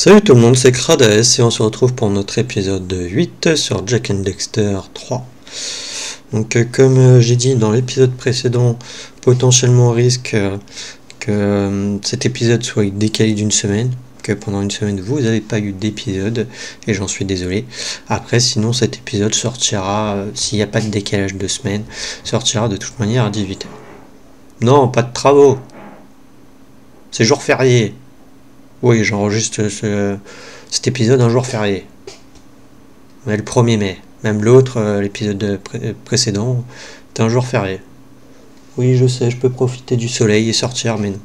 Salut tout le monde, c'est Krades et on se retrouve pour notre épisode 8 sur Jak and Daxter 3. Donc comme j'ai dit dans l'épisode précédent, potentiellement on risque que cet épisode soit décalé d'une semaine, que pendant une semaine vous n'avez pas eu d'épisode et j'en suis désolé. Après sinon cet épisode sortira, s'il n'y a pas de décalage de semaine, sortira de toute manière à 18h. Non, pas de travaux, c'est jour férié. Oui, j'enregistre cet épisode un jour férié. Mais le 1er mai. Même l'autre, l'épisode précédent, c'était un jour férié. Oui, je sais, je peux profiter du soleil et sortir, mais non.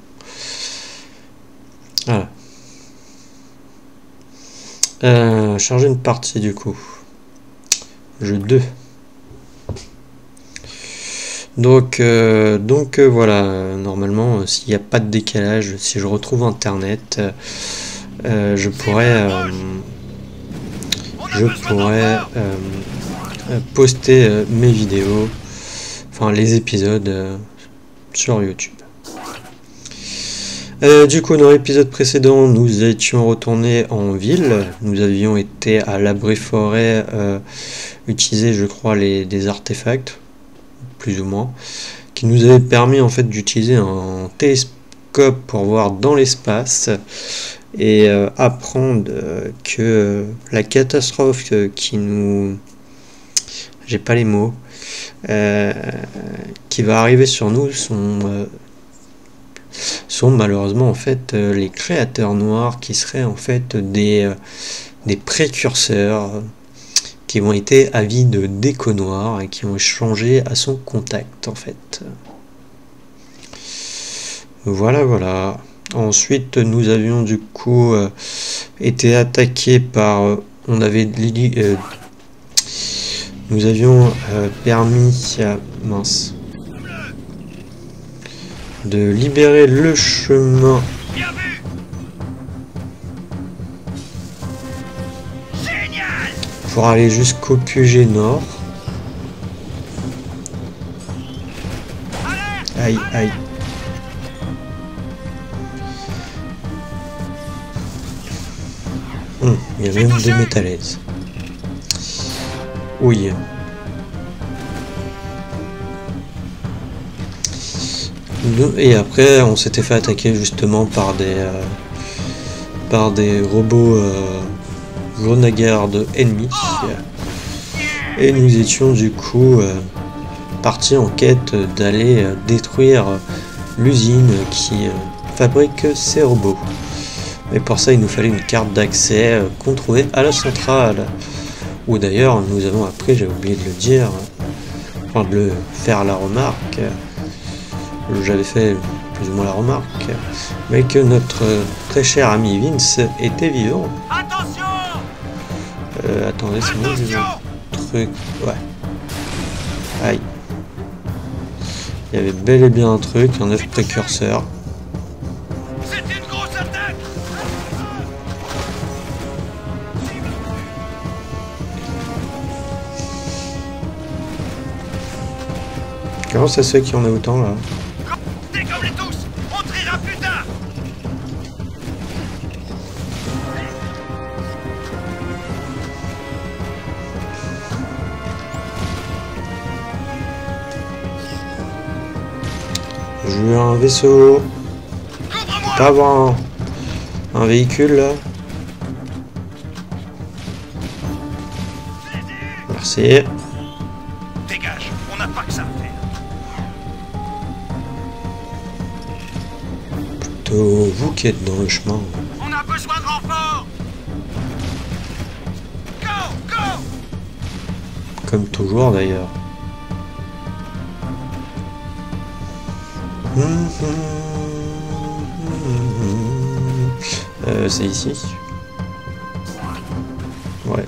Voilà. Charger une partie du coup. Jeu 2. Donc voilà, normalement, s'il n'y a pas de décalage, si je retrouve internet, je pourrais poster mes vidéos, enfin les épisodes sur YouTube. Du coup, dans l'épisode précédent, nous étions retournés en ville. Nous avions été à l'abri forêt utiliser, je crois, des artefacts, plus ou moins, qui nous avaient permis en fait d'utiliser un télescope pour voir dans l'espace et apprendre que la catastrophe qui nous... j'ai pas les mots, qui va arriver sur nous sont malheureusement en fait les créateurs noirs qui seraient en fait des précurseurs qui vont être avides de déco noir et qui vont échanger à son contact en fait. Voilà. Ensuite nous avions du coup été attaqués par nous avions permis de libérer le chemin pour aller jusqu'au QG nord. Aïe. Il y a même des métallaises. Oui. Et après, on s'était fait attaquer justement par des robots renards ennemis. Et nous étions du coup partis en quête d'aller détruire l'usine qui fabrique ces robots. Mais pour ça, il nous fallait une carte d'accès qu'on trouvait à la centrale. Où d'ailleurs, nous avons appris, j'ai oublié de le dire, enfin de le faire la remarque, j'avais fait plus ou moins la remarque, mais que notre très cher ami Vince était vivant. Attention. Attendez, c'est moi j'ai un truc. Ouais. Aïe. Il y avait bel et bien un truc, un œuf précurseur. C'était une grosse attaque. Comment ça se fait qu'il y en a autant là? Décollez tous. On triera plus tard. J'ai eu un vaisseau. Pas avoir un véhicule là. Merci. Dégage. On n'a pas que ça à faire. Plutôt vous qui êtes dans le chemin. On a besoin de renfort. Go. Comme toujours d'ailleurs. C'est ici. Ouais.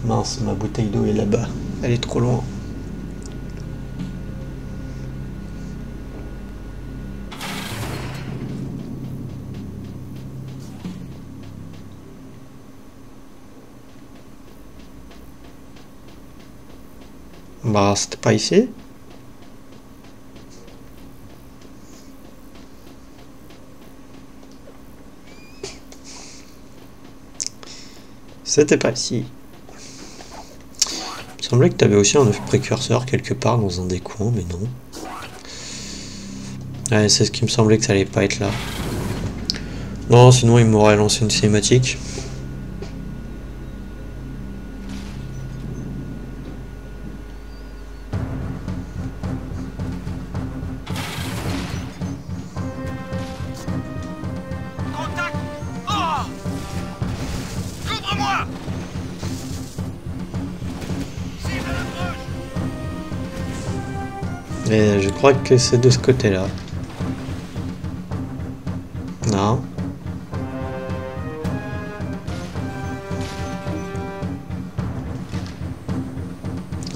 Mince, ma bouteille d'eau est là-bas. Elle est trop loin. Bah, c'était pas ici. C'était pas ici. Il me semblait que tu avais aussi un œuf précurseur quelque part dans un des coins, mais non. Ouais, c'est ce qui me semblait que ça allait pas être là. Non, sinon il m'aurait lancé une cinématique. Contact. Oh! Couvre-moi! Cible l'approche! Et je crois que c'est de ce côté-là. Non.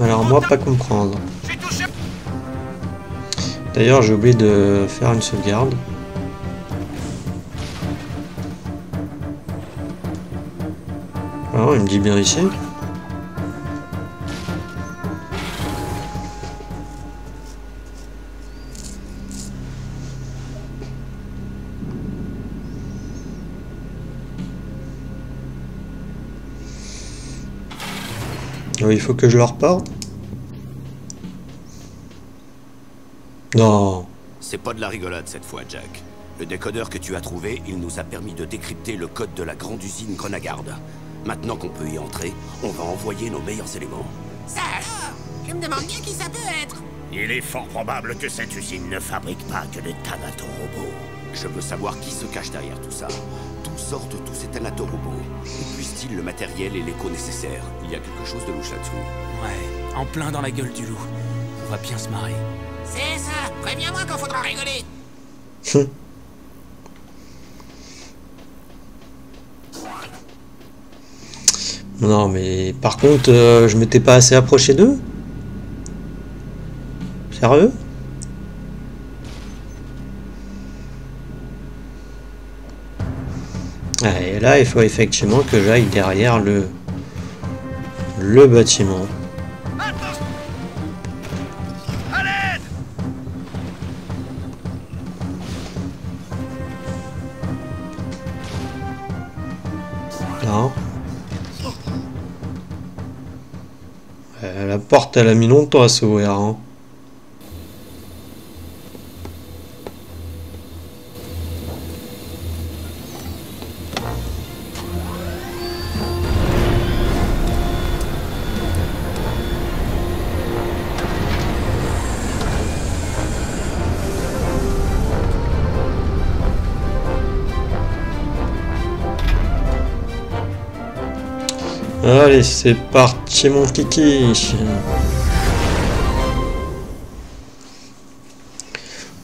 Alors moi, pas comprendre. J'ai touché! D'ailleurs, j'ai oublié de faire une sauvegarde. Ah, il me dit bien ici. Oh, il faut que je leur parle. Non. C'est pas de la rigolade cette fois, Jack. Le décodeur que tu as trouvé, il nous a permis de décrypter le code de la grande usine Grenagarde. Maintenant qu'on peut y entrer, on va envoyer nos meilleurs éléments. Ça alors? Je me demande bien qui ça peut être. Il est fort probable que cette usine ne fabrique pas que des thanatorobots. Je veux savoir qui se cache derrière tout ça. D'où sortent tous ces thanatorobots? Où puissent-ils le matériel et l'écho nécessaires? Il y a quelque chose de louche là-dessous. Ouais, en plein dans la gueule du loup. On va bien se marrer. C'est ça. Préviens-moi quand faudra rigoler. Non, mais par contre, je m'étais pas assez approché d'eux. Sérieux? Et là, il faut effectivement que j'aille derrière le bâtiment. Attention! À l'aide! Non. La porte, elle a mis longtemps à s'ouvrir. Hein. Allez, c'est parti mon kiki.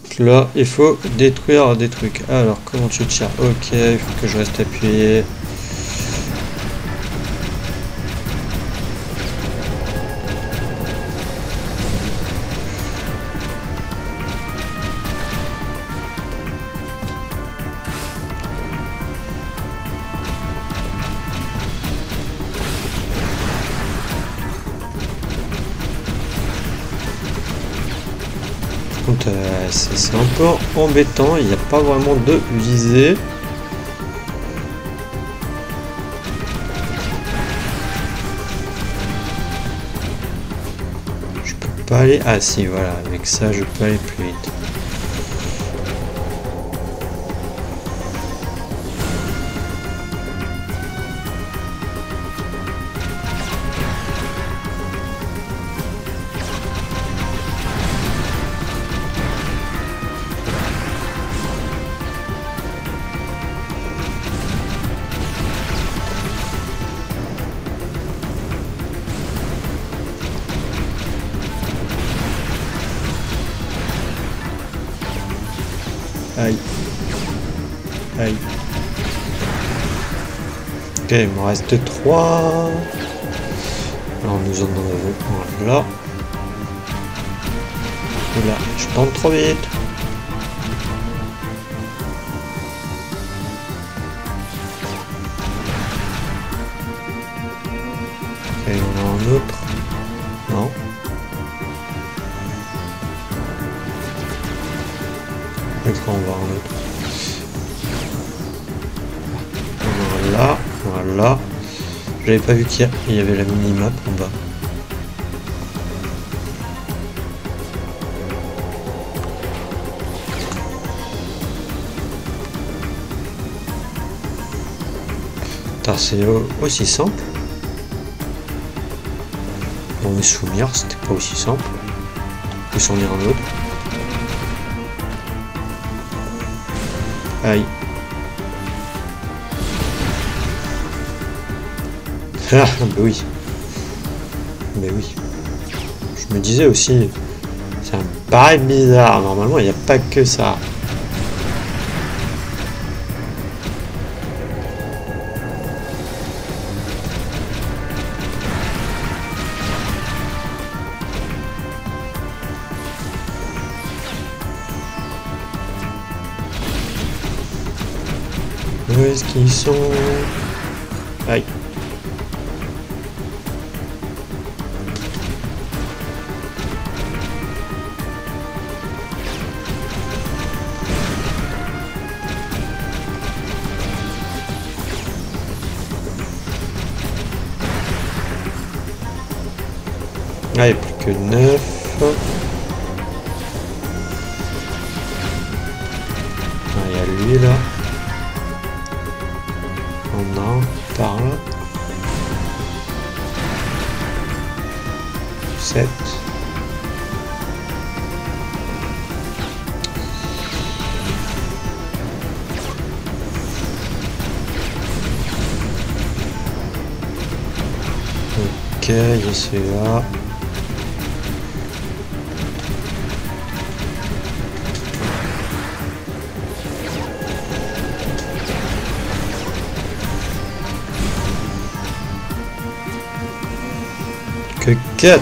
Donc là, il faut détruire des trucs. Alors, comment tu tires? Ok, il faut que je reste appuyé. C'est un peu embêtant, il n'y a pas vraiment de visée. Je peux pas aller... Ah si, voilà, avec ça je peux aller plus vite. Aïe. Aïe. Ok, il me reste 3. Alors nous en avons un là. Et là, je tente trop vite. Ok, on a un autre. Non. On va en autre. Voilà, voilà. J'avais pas vu qu'il y avait la mini-map en bas. C'est aussi simple. Dans mes souvenirs, c'était pas aussi simple. Je peux s'en dire un autre. Aïe. Ah, bah oui. Mais oui. Je me disais aussi, ça me paraît bizarre. Normalement, il n'y a pas que ça. Où est-ce qu'ils sont? Aïe. Allez, plus que 9. Ah, il y a lui là. On a un par là. 7. Ok, il y a celui-là. Que 4.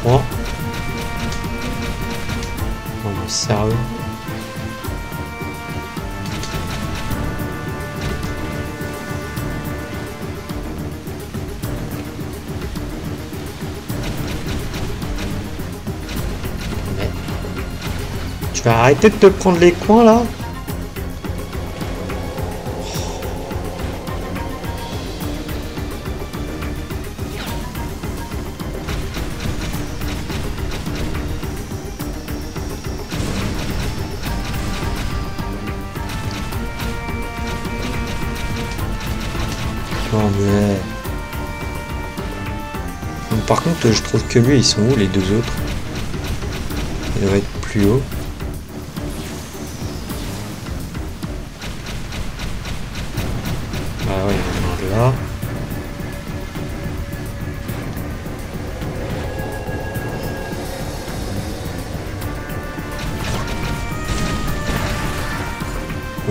3. Non mais sérieux. Mais tu vas arrêter de te prendre les coins là? Non mais... Par contre, je trouve que lui, ils sont où les deux autres? Il devrait être plus haut. Ah ouais, il y en a un là.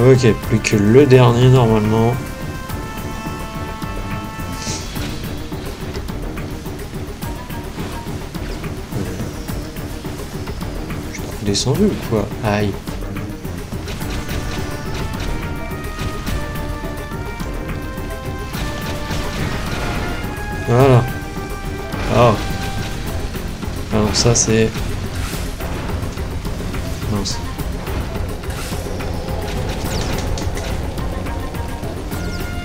Ok, plus que le dernier normalement. Descendu ou quoi? Aïe. Voilà. Oh. Alors ça c'est... Mince.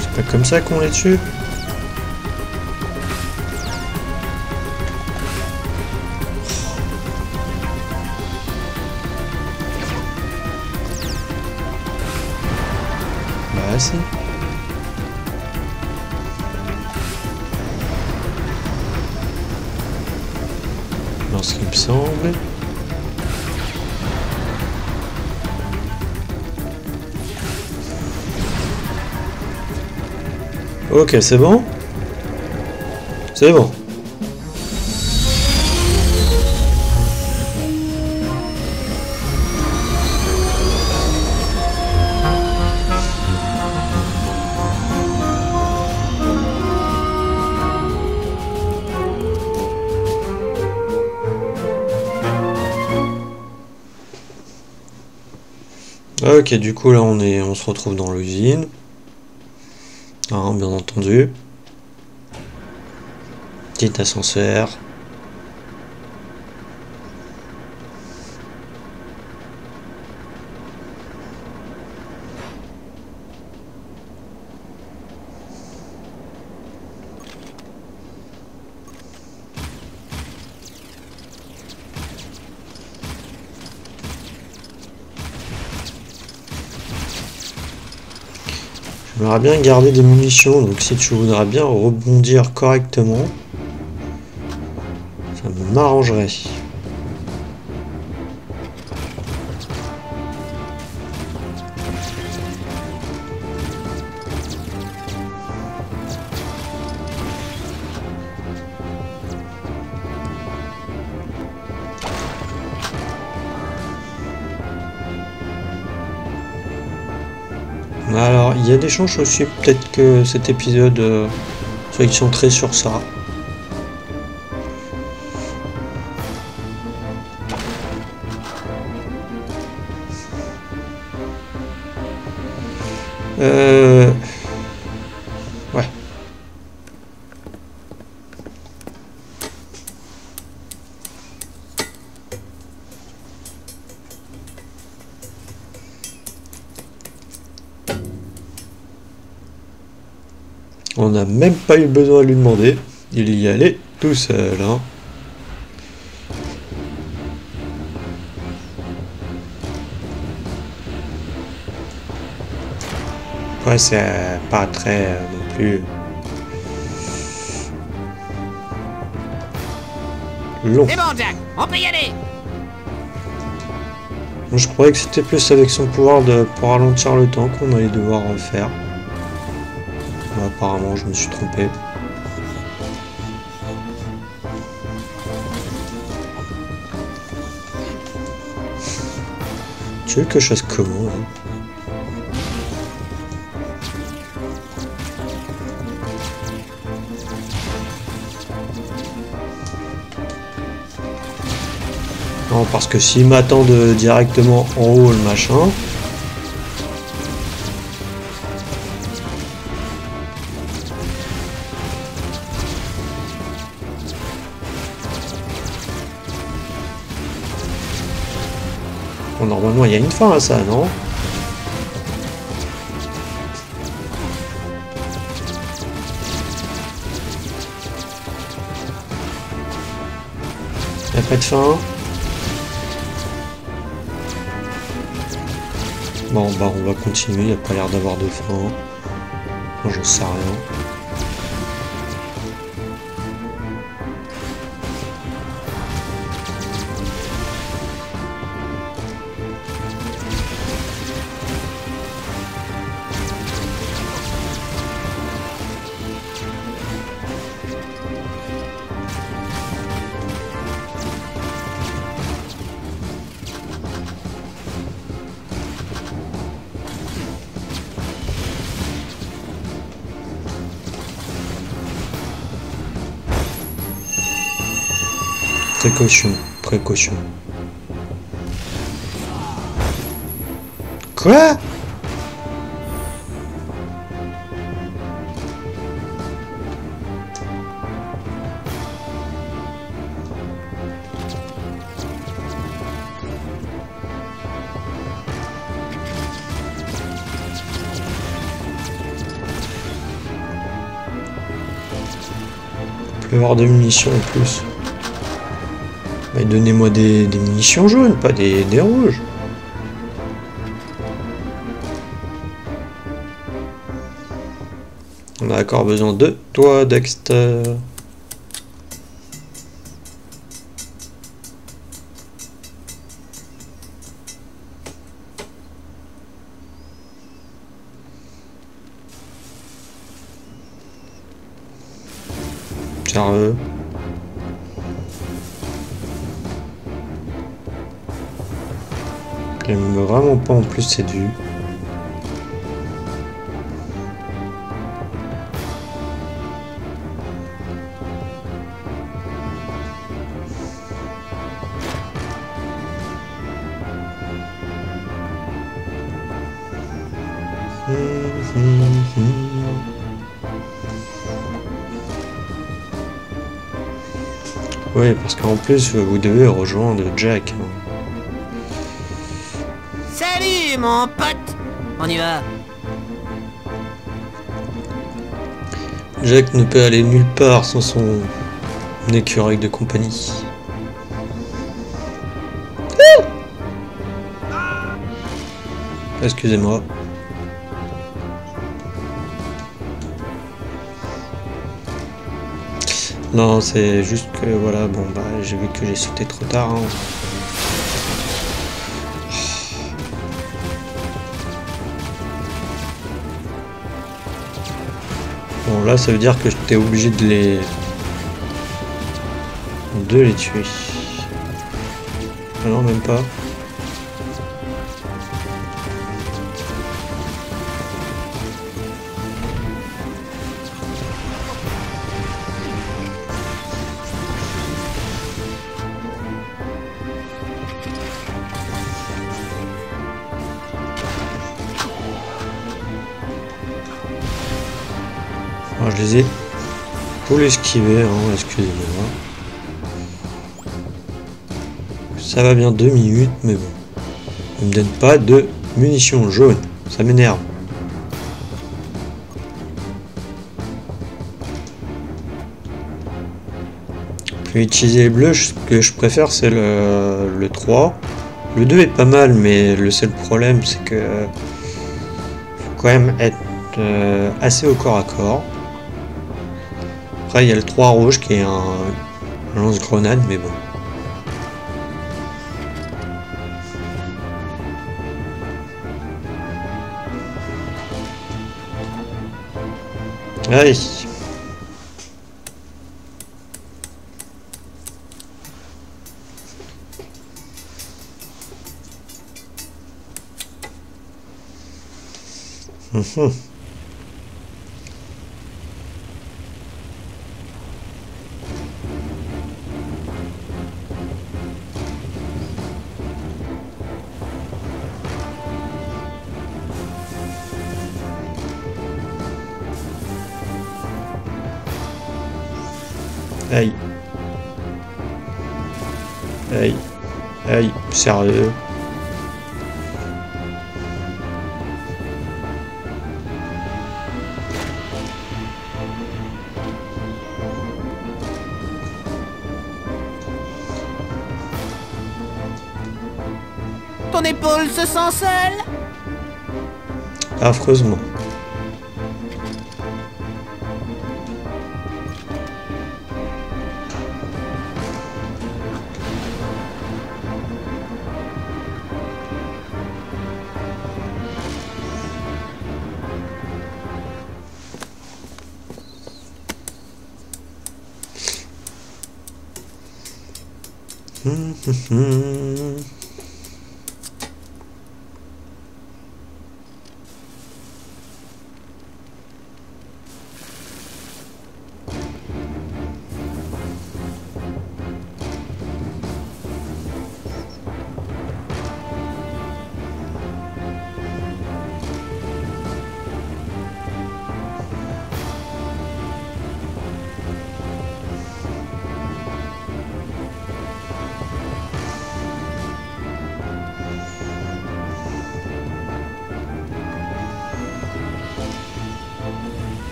C'est pas comme ça qu'on les tue? Bah si. Dans ce qui me semble. Ok, c'est bon? C'est bon. Ok, du coup là on se retrouve dans l'usine. Hein, bien entendu. Petit ascenseur. J'aimerais bien garder des munitions, donc si tu voudrais bien rebondir correctement, ça m'arrangerait. Alors, il y a des chances aussi, peut-être que cet épisode soit centré sur ça. Ouais. On n'a même pas eu besoin de lui demander. Il y allait tout seul. Hein. Ouais, c'est pas très non plus long. C'est bon, Jack, on peut y aller. Je croyais que c'était plus avec son pouvoir pour ralentir le temps qu'on allait devoir faire. Apparemment, je me suis trompé. Tu veux que je fasse comment là ? Non, parce que s'ils m'attendent directement en haut le machin... Bon, normalement, il y a une fin à ça, non ? Il n'y a pas de fin ? Bon, bah on va continuer, il n'y a pas l'air d'avoir de fin. Moi, j'en sais rien. Précaution, précaution. Quoi ? Plus avoir de munitions en plus. Mais donnez-moi des munitions jaunes, pas des rouges. On a encore besoin de toi, Dexter. Sérieux ? J'aime vraiment pas en plus cette vue. Oui, parce qu'en plus, vous devez rejoindre Jack. Salut, mon pote. On y va. Jack ne peut aller nulle part sans son écureuil de compagnie. Excusez-moi. Non, c'est juste que voilà, bon bah j'ai vu que j'ai sauté trop tard. Hein. Bon là ça veut dire que j'étais obligé de les tuer. Ah non même pas. Alors, je les ai tous esquivés, hein, excusez-moi. Ça va bien 2 minutes, mais bon. Ne me donne pas de munitions jaunes, ça m'énerve. Puis utiliser les bleus, ce que je préfère c'est le 3. Le 2 est pas mal, mais le seul problème c'est que faut quand même être assez au corps à corps. Après il y a le 3 rouge qui est un lance-grenade, mais bon. Allez. Aïe. Aïe. Aïe. Sérieux. Ton épaule se sent seule? Affreusement.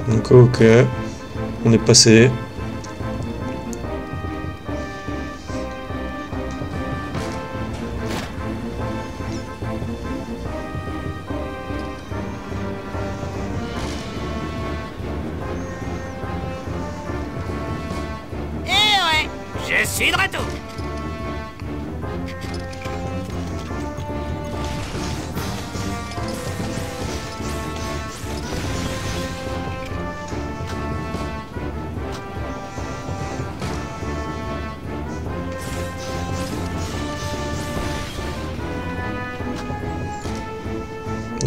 Donc ok, on est passé. Eh ouais, je suis de retour.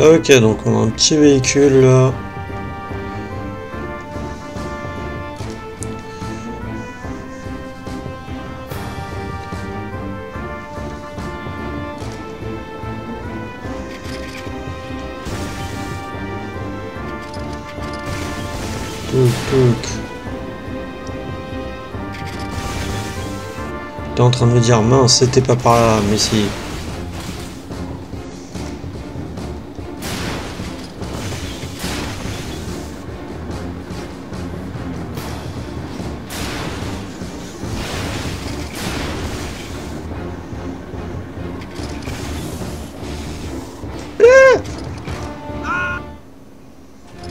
Ok, donc on a un petit véhicule là. T'es en train de me dire mince, c'était pas par là, mais si.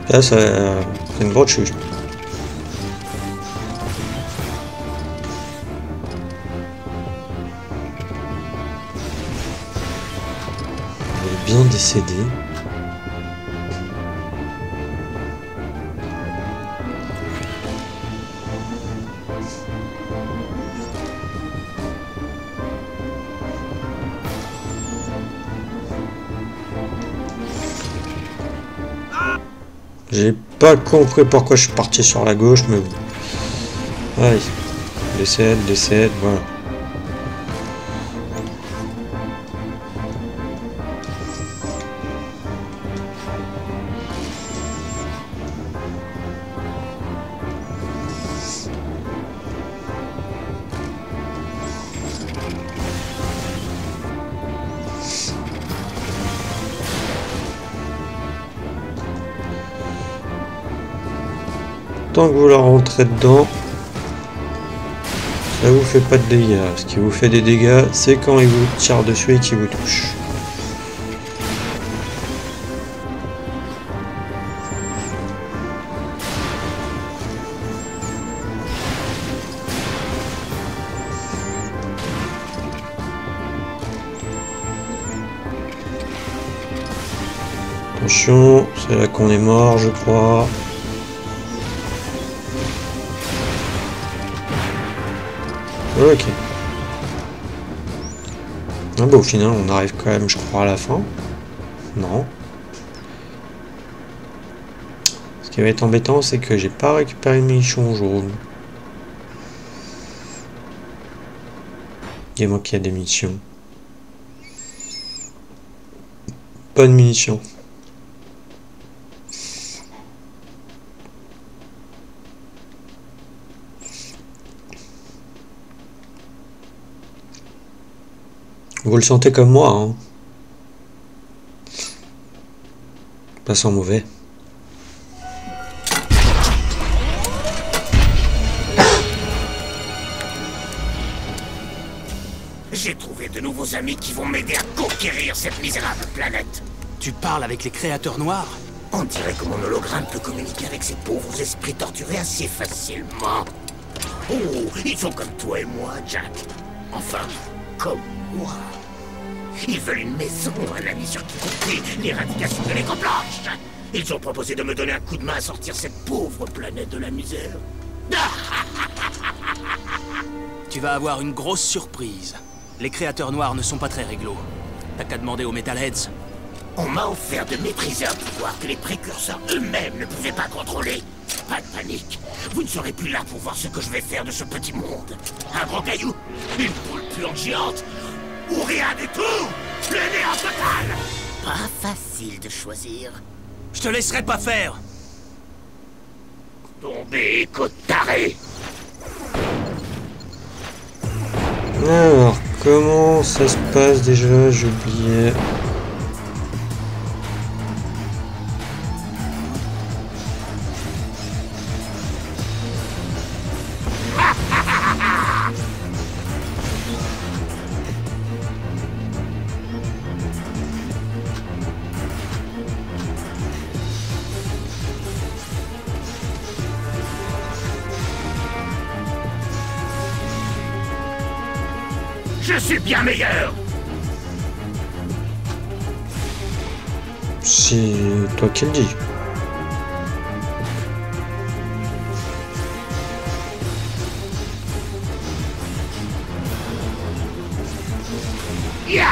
Là, c'est une grosse chute. Il est bien décédé. J'ai pas compris pourquoi je suis parti sur la gauche, mais bon. Allez, décède, voilà. Tant que vous la rentrez dedans, ça vous fait pas de dégâts. Ce qui vous fait des dégâts, c'est quand il vous tire dessus et qu'il vous touche. Attention, c'est là qu'on est mort, je crois. Ok. Ah bah au final on arrive quand même je crois à la fin. Non. Ce qui va être embêtant c'est que j'ai pas récupéré le munition jaune. Dis-moi qu'il y a des munitions. Pas de munitions. Vous le sentez comme moi, hein. Pas sans mauvais. J'ai trouvé de nouveaux amis qui vont m'aider à conquérir cette misérable planète. Tu parles avec les créateurs noirs? On dirait que mon hologramme peut communiquer avec ces pauvres esprits torturés assez facilement. Oh, ils sont comme toi et moi, Jack. Enfin, comme moi. Ils veulent une maison, un ami sur qui compter, l'éradication de l'éco-blanche. Ils ont proposé de me donner un coup de main à sortir cette pauvre planète de la misère. Tu vas avoir une grosse surprise. Les créateurs noirs ne sont pas très réglo. T'as qu'à demander aux Metalheads. On m'a offert de maîtriser un pouvoir que les précurseurs eux-mêmes ne pouvaient pas contrôler. Pas de panique. Vous ne serez plus là pour voir ce que je vais faire de ce petit monde. Un gros caillou, une poule puante géante, ou rien du tout. Le néant total. Pas facile de choisir. Je te laisserai pas faire. Tombé, côte taré. Alors, comment ça se passe déjà? J'ai oublié. Je suis bien meilleur. C'est toi qui le dis. Ya!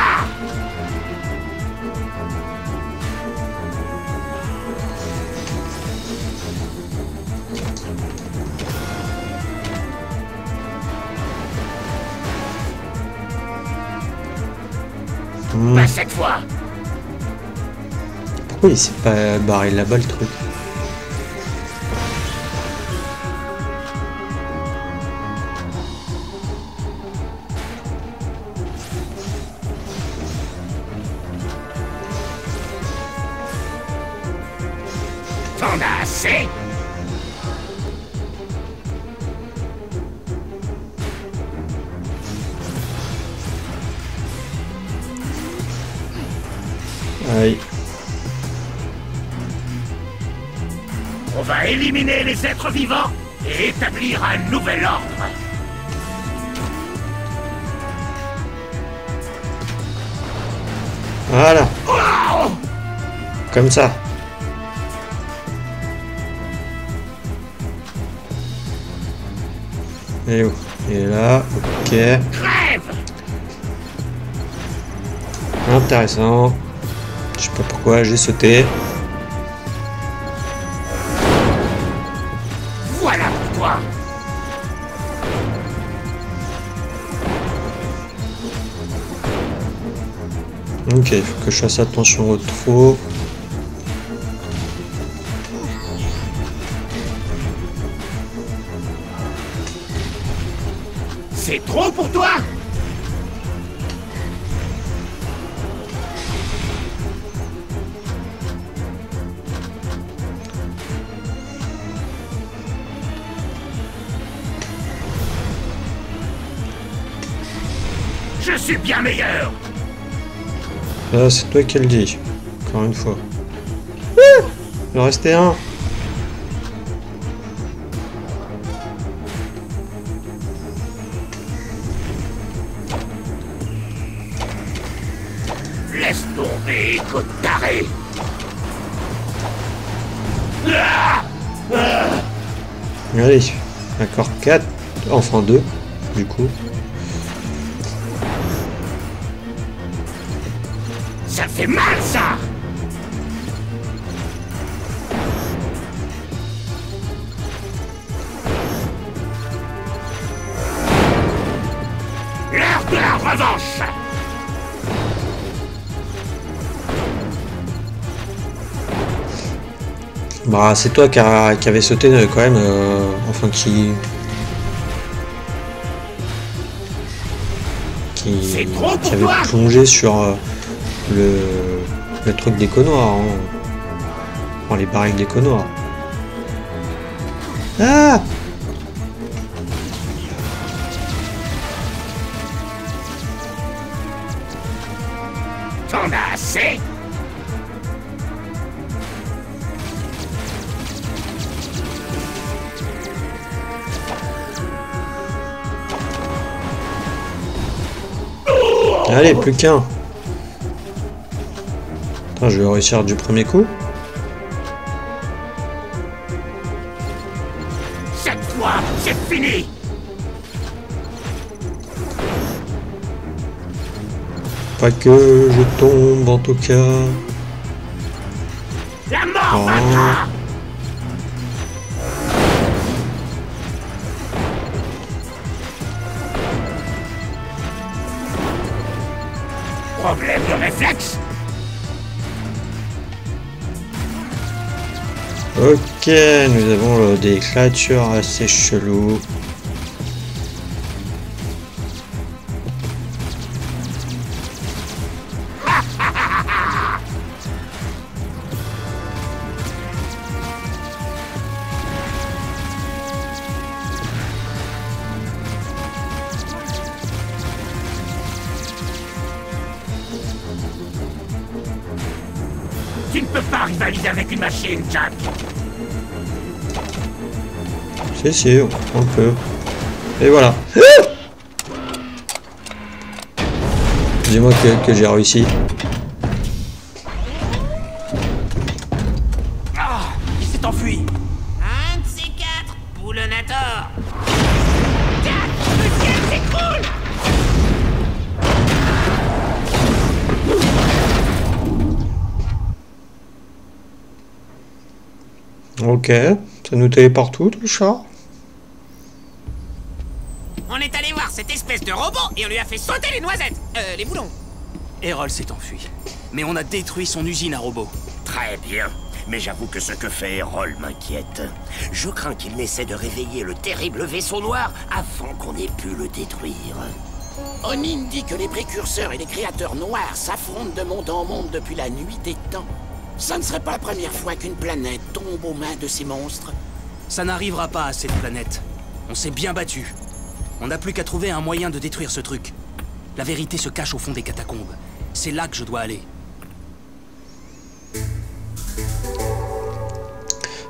Pas cette fois. Pourquoi il s'est pas barré là-bas le truc? T'en as assez? Aïe. va éliminer les êtres vivants et établir un nouvel ordre. Voilà. Comme ça. Et où? Il est là. Ok. Crève! Intéressant. Je sais pas pourquoi j'ai sauté. Voilà pour toi. Ok, il faut que je fasse attention au trou. C'est trop pour toi? Je suis bien meilleur. C'est toi qui le dis. Encore une fois. Il en restait un. Laisse tomber, côte tarée. Allez. Encore 4. Enfin 2. Du coup. Ça fait mal, ça! L'heure de la revanche! Bah, c'est toi qui avait sauté quand même. Enfin, qui avait plongé sur le truc d'écho noir. Hein. Enfin, les barriques d'écho noir. Ah! T'en as assez? Allez, plus qu'un. Attends, je vais réussir du premier coup. Cette fois, c'est fini! Pas que je tombe en tout cas. La mort vaincra! Problème de réflexe? Ok, nous avons des créatures assez cheloues. Tu ne peux pas rivaliser avec une machine, Jack! Si, on peut. Et voilà. Dis-moi que j'ai réussi. Ah, il s'est enfui. Un de ces quatre, Boulonator. Jack, le ciel s'écroule! Ok, ça nous téléporte tout le chat. On est allé voir cette espèce de robot et on lui a fait sauter les noisettes. Les boulons. Errol s'est enfui. Mais on a détruit son usine à robots. Très bien, mais j'avoue que ce que fait Errol m'inquiète. Je crains qu'il n'essaie de réveiller le terrible vaisseau noir avant qu'on ait pu le détruire. Onin dit que les précurseurs et les créateurs noirs s'affrontent de monde en monde depuis la nuit des temps. Ça ne serait pas la première fois qu'une planète tombe aux mains de ces monstres. Ça n'arrivera pas à cette planète. On s'est bien battu. On n'a plus qu'à trouver un moyen de détruire ce truc. La vérité se cache au fond des catacombes. C'est là que je dois aller.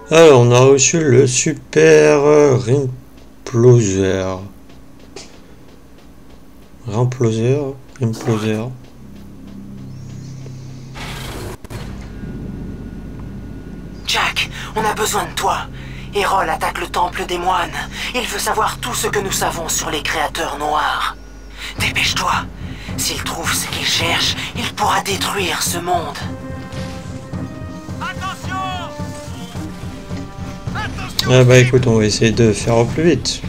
Alors, on a reçu le super Rimploser. Rimploser. Jack, on a besoin de toi. Hérol attaque le temple des moines. Il veut savoir tout ce que nous savons sur les créateurs noirs. Dépêche-toi. S'il trouve ce qu'il cherche, il pourra détruire ce monde. Ah bah écoute, on va essayer de faire au plus vite.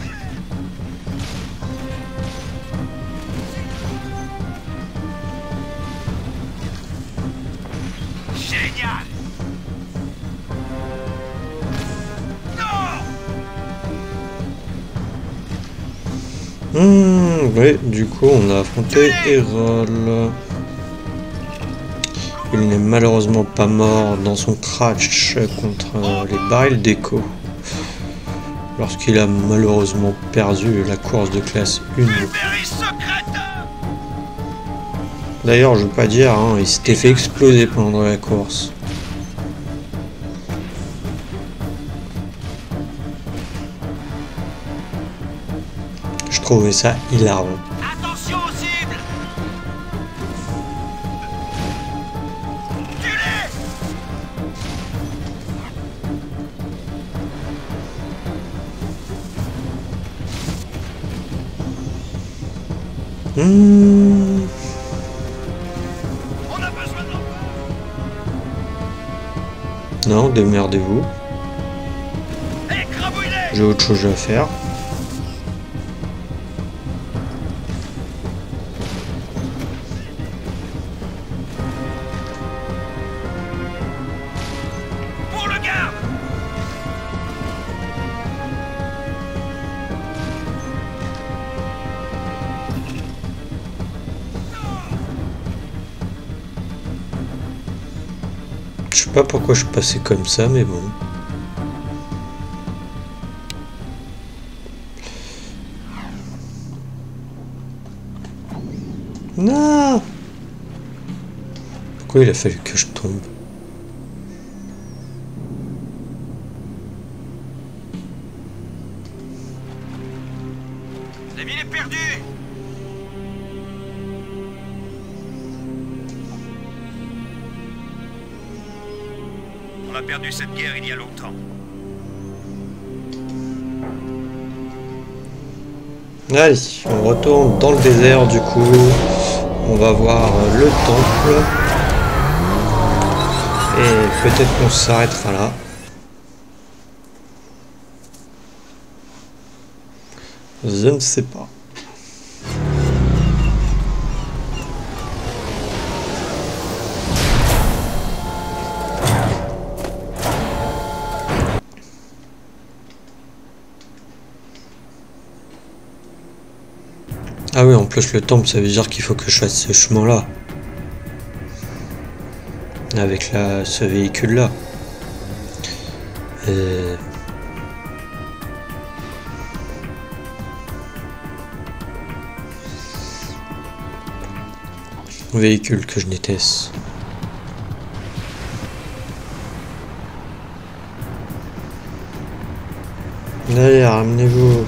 Génial. Oui, du coup on a affronté Hérol. Il n'est malheureusement pas mort dans son crash contre les barils d'écho. Lorsqu'il a malheureusement perdu la course de classe 1. D'ailleurs, je veux pas dire, hein, il s'était fait exploser pendant la course. Je trouvais ça hilarant. Attention aux cibles. On a besoin de... Non, démerdez-vous. J'ai autre chose à faire. Pour le garde. Je sais pas pourquoi je suis passé comme ça, mais bon. Non! Pourquoi il a fallu que je tombe? La ville est perdue. On a perdu cette guerre il y a longtemps. Allez, on retourne dans le désert du coup. On va voir le temple. Et peut-être qu'on s'arrêtera là. Je ne sais pas. Ah oui, en plus le temple, ça veut dire qu'il faut que je fasse ce chemin-là. Avec ce véhicule-là. Véhicule que je déteste. Allez, ramenez-vous.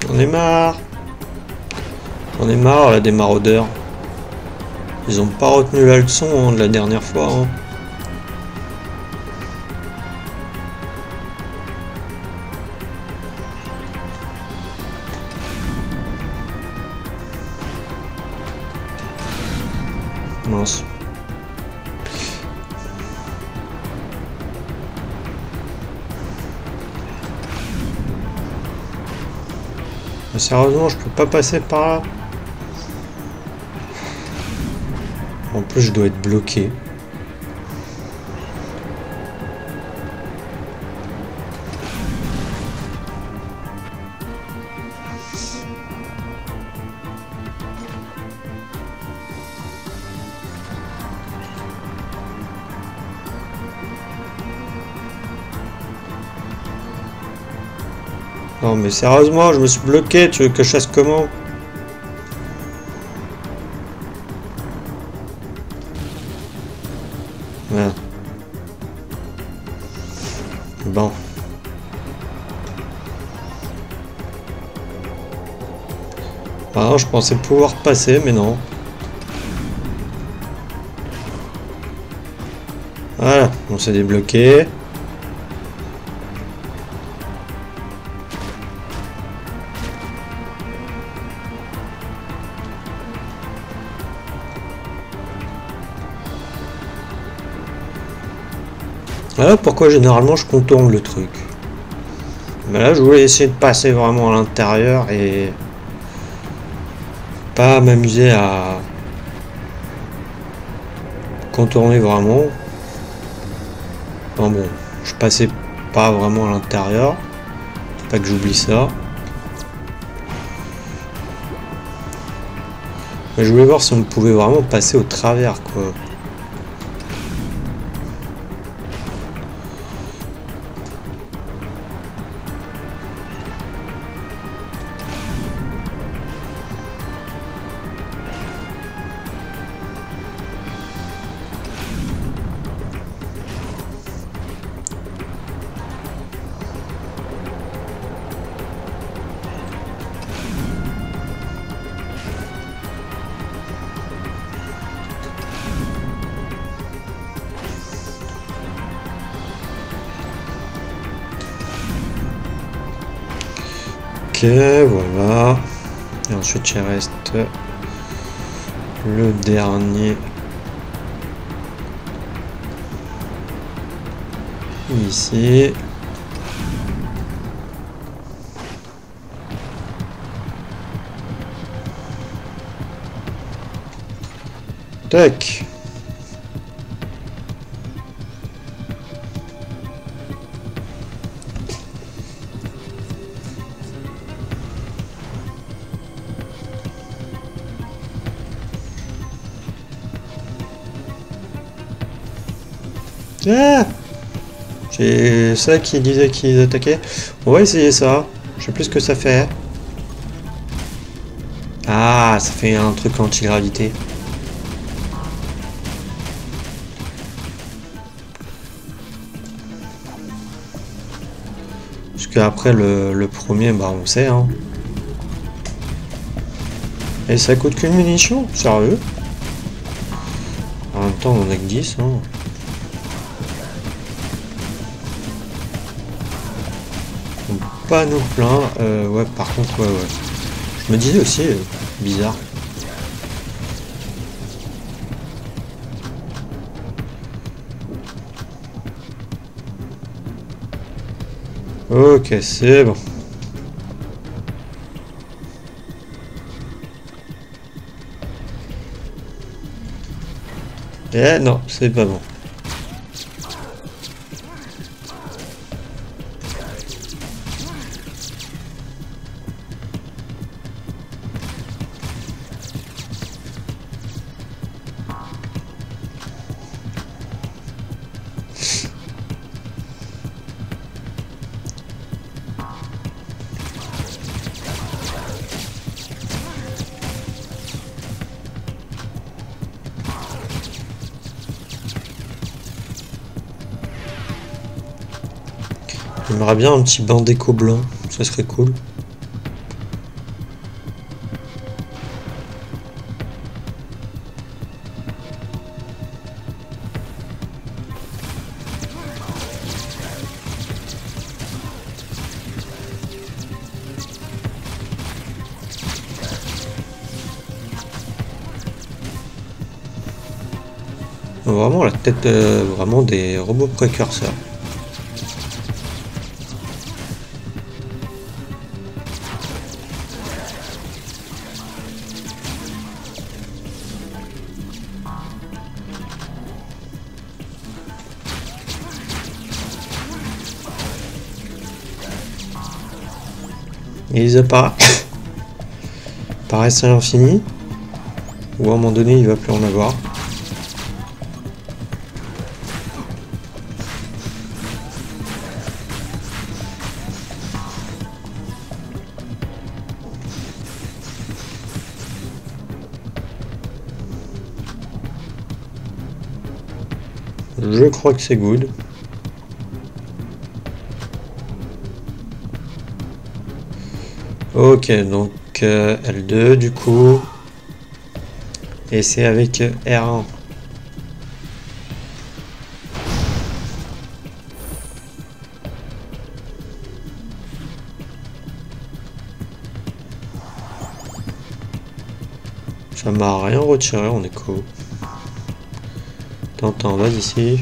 On est marre. On est marre là des maraudeurs. Ils ont pas retenu la leçon hein, de la dernière fois. Hein. Mince. Sérieusement, je peux pas passer par là. En plus, je dois être bloqué. Non mais sérieusement, je me suis bloqué, tu veux que je fasse comment? Voilà. Bon. Alors, je pensais pouvoir passer, mais non. Voilà, on s'est débloqué. Voilà pourquoi généralement je contourne le truc. Mais là je voulais essayer de passer vraiment à l'intérieur et pas m'amuser à contourner vraiment. Enfin bon, je passais pas vraiment à l'intérieur. Faut pas que j'oublie ça. Mais je voulais voir si on pouvait vraiment passer au travers quoi. Ok, voilà. Et ensuite, il reste le dernier. Ici. Tac. Ah, c'est ça qui disait qu'ils attaquaient. On va essayer ça. Je sais plus ce que ça fait. Ah, ça fait un truc anti-gravité. Parce qu'après le premier, bah on sait. Hein. Et ça coûte qu'une munition, sérieux. En même temps, on en a que 10. Hein. Pas nous plein, ouais par contre ouais. Je me disais aussi bizarre. Ok, c'est bon. Eh non, c'est pas bon. J'aimerais bien un petit banc d'écho blanc, ça serait cool. Vraiment la tête vraiment des robots précurseurs. Et ils apparaissent à l'infini. Ou à un moment donné, il va plus en avoir. Je crois que c'est good. Ok, donc L2 du coup. Et c'est avec R1. Ça m'a rien retiré, on est cool. Attends, vas ici.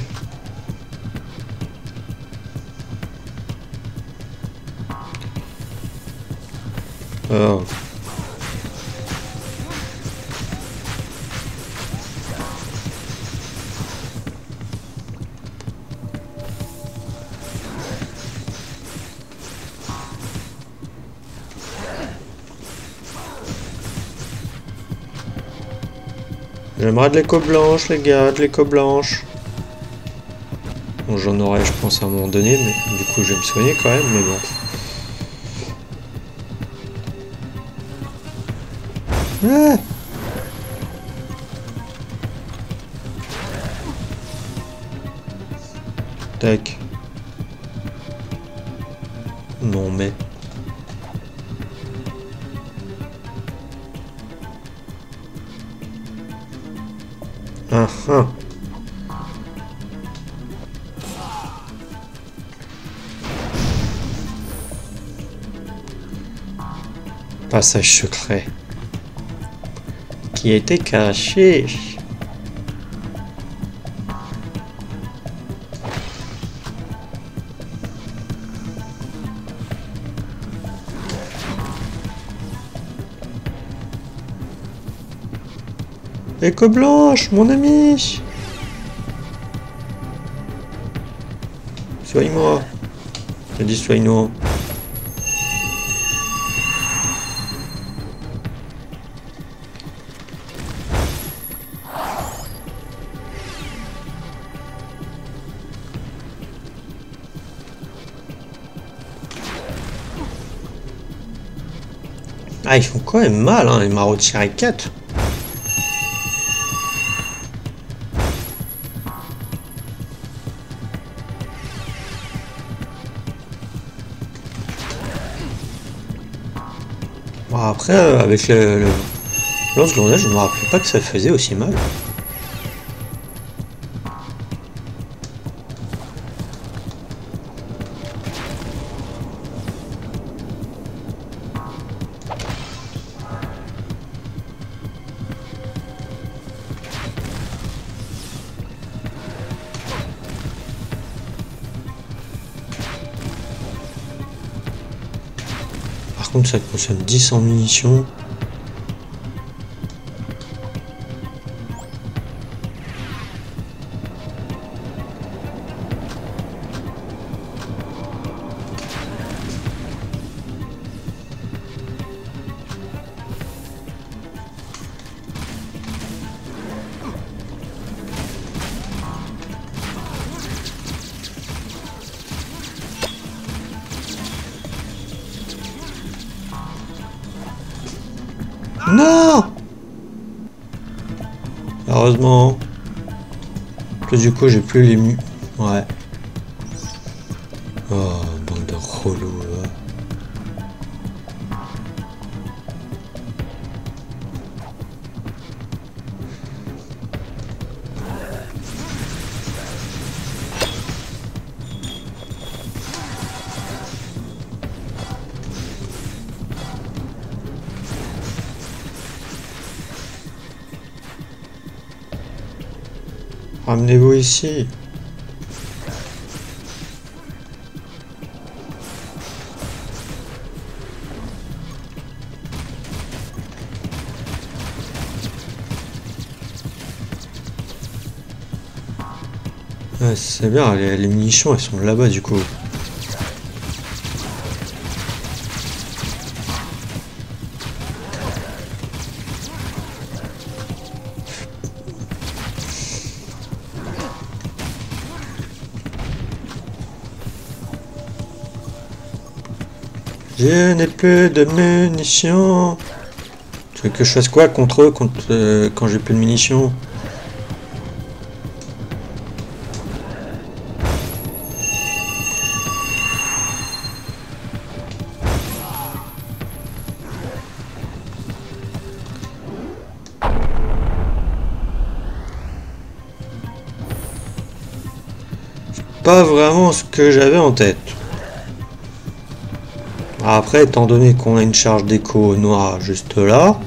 Oh. J'aimerais de l'écho blanche, les gars, de l'écho blanche. Bon, j'en aurai, je pense, à un moment donné, mais du coup, je vais me soigner quand même, mais bon. Ah! Tac. Non, mais... Ah, ah. Passage secret qui était caché. Écho blanche, mon ami. Soigne-moi. J'ai dit soigne-moi. Ah, ils font quand même mal, hein. Il m'a retiré 4. Bon, après, avec le lance-grenade, je me rappelais pas que ça faisait aussi mal. Par contre, ça consomme 10 en munitions. Non! Heureusement que du coup j'ai plus les Ouais. Oh, bande de relous là. Ramenez-vous ici. Ouais, c'est bien, les munitions elles sont là-bas du coup. Je n'ai plus de munitions. Tu veux que je fasse quoi contre eux quand j'ai plus de munitions? Pas vraiment ce que j'avais en tête. Après, étant donné qu'on a une charge d'écho noire juste là,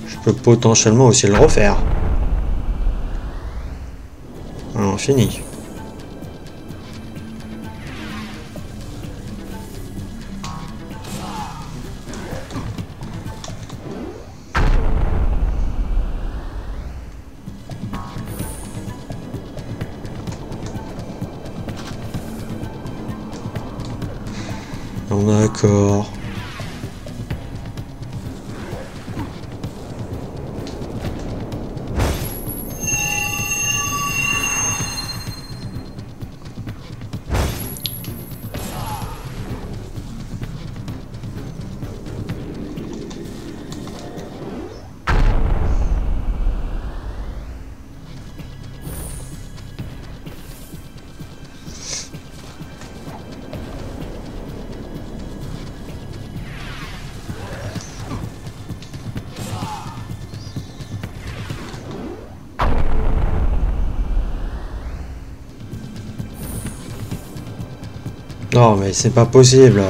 je peux potentiellement aussi le refaire. Alors, fini. D'accord. Non, mais c'est pas possible.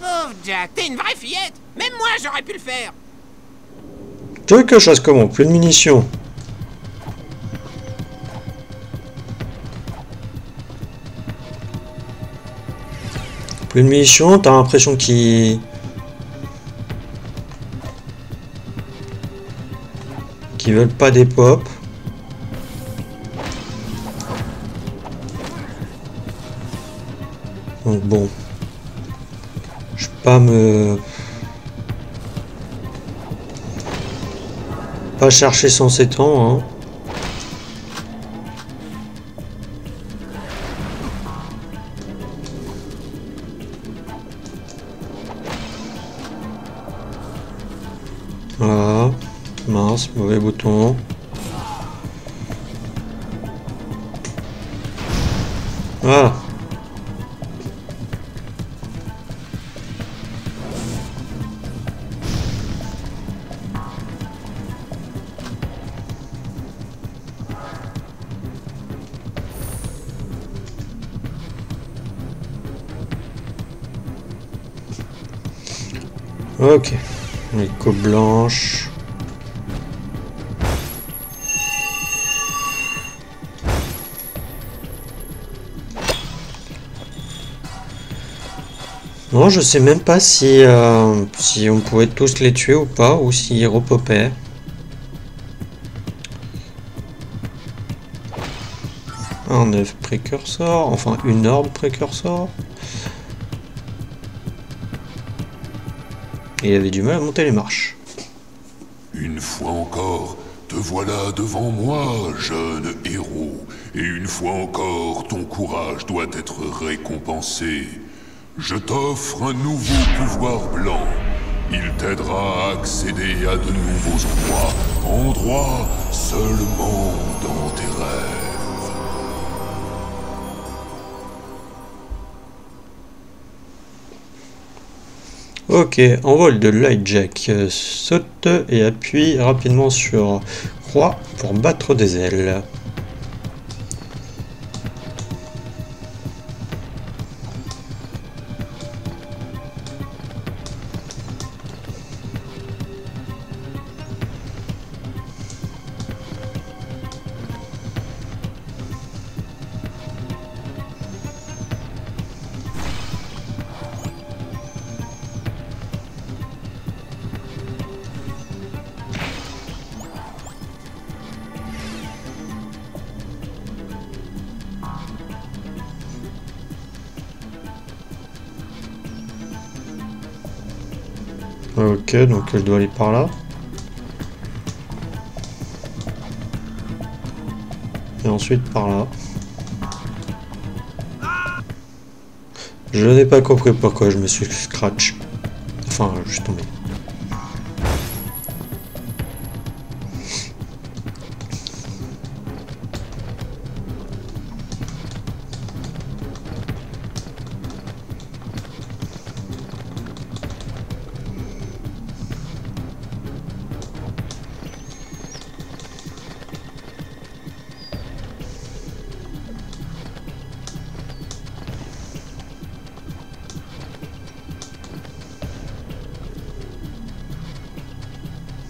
Pauvre Jack, t'es une vraie fillette. Même moi, j'aurais pu le faire. Tu veux que je fasse comment? Plus de munitions. Plus de munitions, t'as l'impression qu'ils veulent pas des pop. Donc bon. Je vais pas chercher sans ces temps, hein. Voilà. Mince, mauvais bouton. Voilà. Ok. Les coupes blanches. Non, je sais même pas si on pouvait tous les tuer ou pas, ou s'ils repopaient. Un œuf précurseur, enfin une orbe précurseur. Et il avait du mal à monter les marches. Une fois encore, te voilà devant moi, jeune héros. Et une fois encore, ton courage doit être récompensé. Je t'offre un nouveau pouvoir blanc. Il t'aidera à accéder à de nouveaux endroits seulement dans tes rêves. Ok, envol de Lightjack. Saute et appuie rapidement sur croix pour battre des ailes. Ok, donc je dois aller par là. Et ensuite par là. Je n'ai pas compris pourquoi je me suis scratch. Enfin, je suis tombé.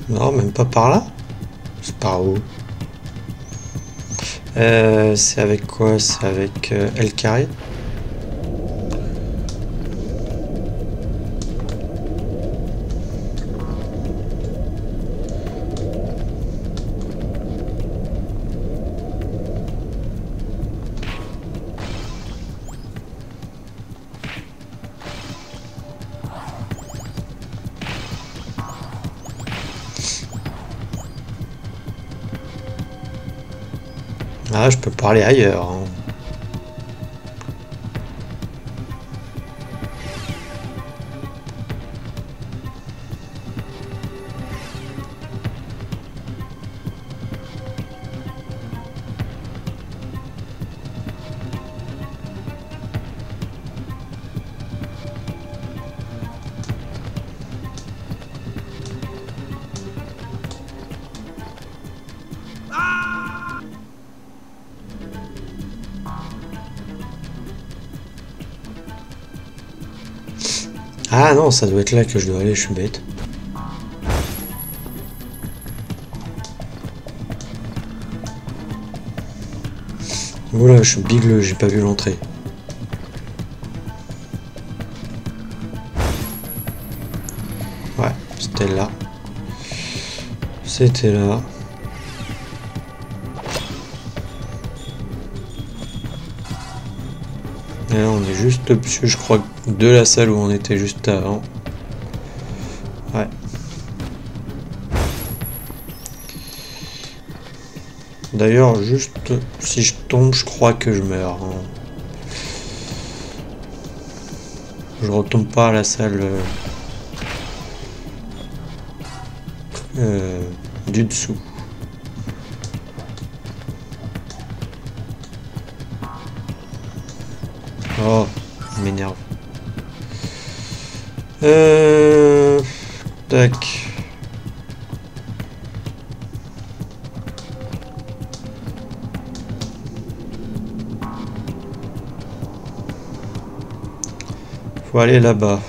Non, même pas par là. C'est par où? C'est avec quoi? C'est avec L carré. Ah, je peux parler ailleurs. Hein. Ah non, ça doit être là que je dois aller, je suis bête. Oula, je suis bigleux, j'ai pas vu l'entrée. Ouais, c'était là. C'était là. Et là, on est juste au-dessus, je crois, de la salle où on était juste avant. Ouais. D'ailleurs, juste si je tombe, je crois que je meurs. Hein. Je retombe pas à la salle du dessous. Oh, il m'énerve. Tac. Faut aller là-bas.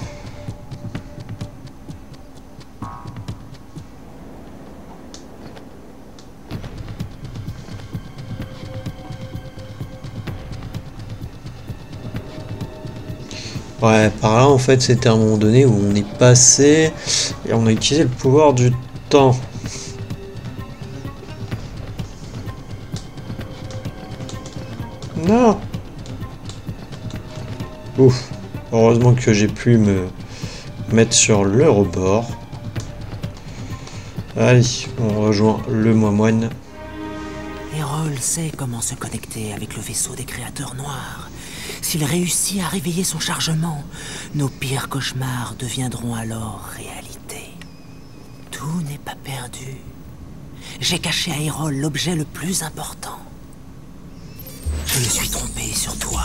Ouais, par là en fait c'était à un moment donné où on est passé et on a utilisé le pouvoir du temps. Non. Ouf. Heureusement que j'ai pu me mettre sur le rebord. Allez, on rejoint le moine. Errol sait comment se connecter avec le vaisseau des créateurs noirs. S'il réussit à réveiller son chargement, nos pires cauchemars deviendront alors réalité. Tout n'est pas perdu. J'ai caché à Errol l'objet le plus important. Je me suis trompé sur toi.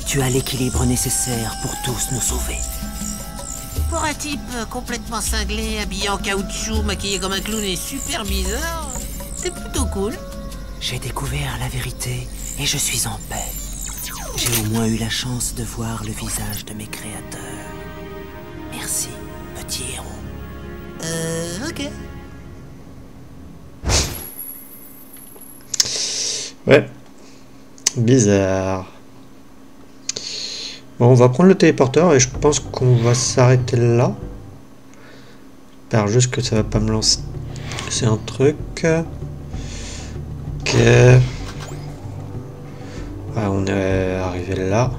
Tu as l'équilibre nécessaire pour tous nous sauver. Pour un type complètement cinglé, habillé en caoutchouc, maquillé comme un clown et super bizarre, c'est plutôt cool. J'ai découvert la vérité et je suis en paix. J'ai au moins eu la chance de voir le visage de mes créateurs. Merci, petit héros. Ok. Ouais. Bizarre. Bon, on va prendre le téléporteur et je pense qu'on va s'arrêter là. J'espère juste que ça va pas me lancer. C'est un truc. Ok. Ouais, on est arrivé là.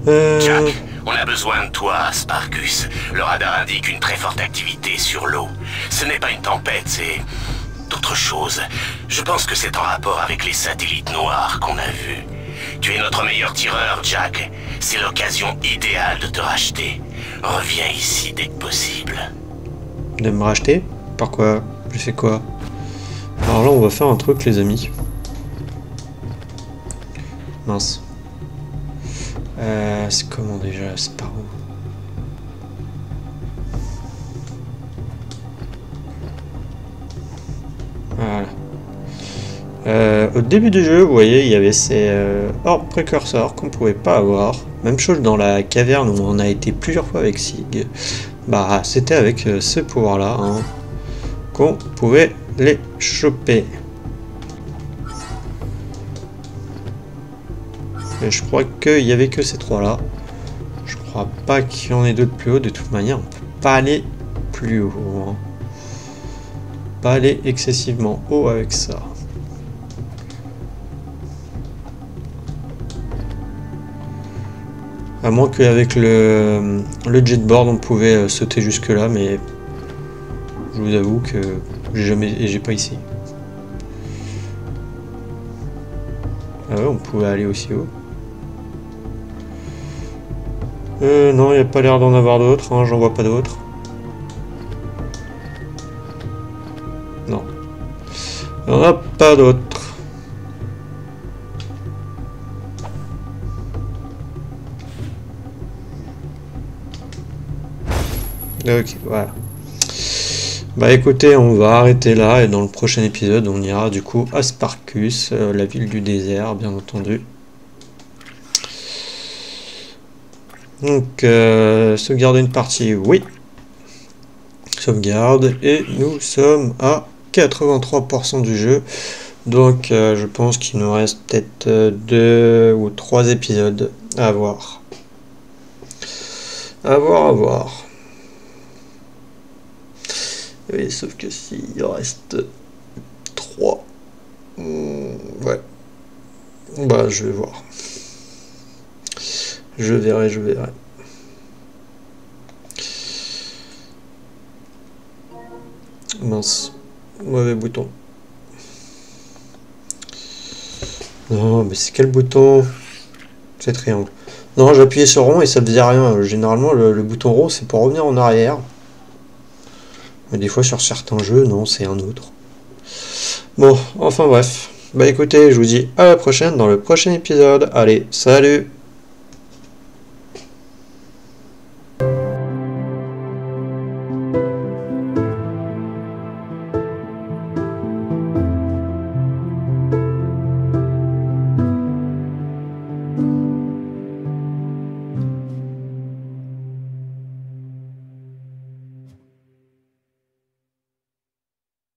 Jack, On a besoin de toi, Sparkus. Le radar indique une très forte activité sur l'eau. Ce n'est pas une tempête, c'est d'autres choses. Je pense que c'est en rapport avec les satellites noirs qu'on a vus. Tu es notre meilleur tireur, Jack. C'est l'occasion idéale de te racheter. Reviens ici dès que possible. De me racheter? Pourquoi? Je fais quoi? Alors là, on va faire un truc, les amis. Mince. C'est comment déjà? C'est par où? Voilà. Au début du jeu, vous voyez, il y avait ces orbes précurseurs qu'on pouvait pas avoir. Même chose dans la caverne où on a été plusieurs fois avec Sig. Bah, c'était avec ce pouvoir-là hein, qu'on pouvait les choper. Et je crois qu'il y avait que ces trois-là. Je crois pas qu'il y en ait d'autres plus haut. De toute manière, on peut pas aller plus haut. Hein. Pas aller excessivement haut avec ça. À moins qu'avec le jetboard on pouvait sauter jusque là, mais je vous avoue que j'ai pas ici. Ah ouais, on pouvait aller aussi haut. Non, il n'y a pas l'air d'en avoir d'autres, hein, j'en vois pas d'autres. Non. Il n'y en a pas d'autres. Ok, voilà. Bah écoutez, on va arrêter là et dans le prochain épisode, on ira du coup à Sparkus, la ville du désert, bien entendu. Donc, sauvegarder une partie, oui. Sauvegarde, et nous sommes à 83% du jeu. Donc, je pense qu'il nous reste peut-être 2 ou 3 épisodes à voir. À voir. Oui, sauf que s'il reste 3, ouais, bah je vais voir. Je verrai. Mince, mauvais bouton. Non, mais c'est quel bouton? C'est triangle. Non, j'appuyais sur rond et ça faisait rien. Généralement, le bouton rond, c'est pour revenir en arrière. Mais des fois sur certains jeux, non, c'est un autre. Bon, enfin bref. Bah écoutez, je vous dis à la prochaine dans le prochain épisode. Allez, salut! Thank you.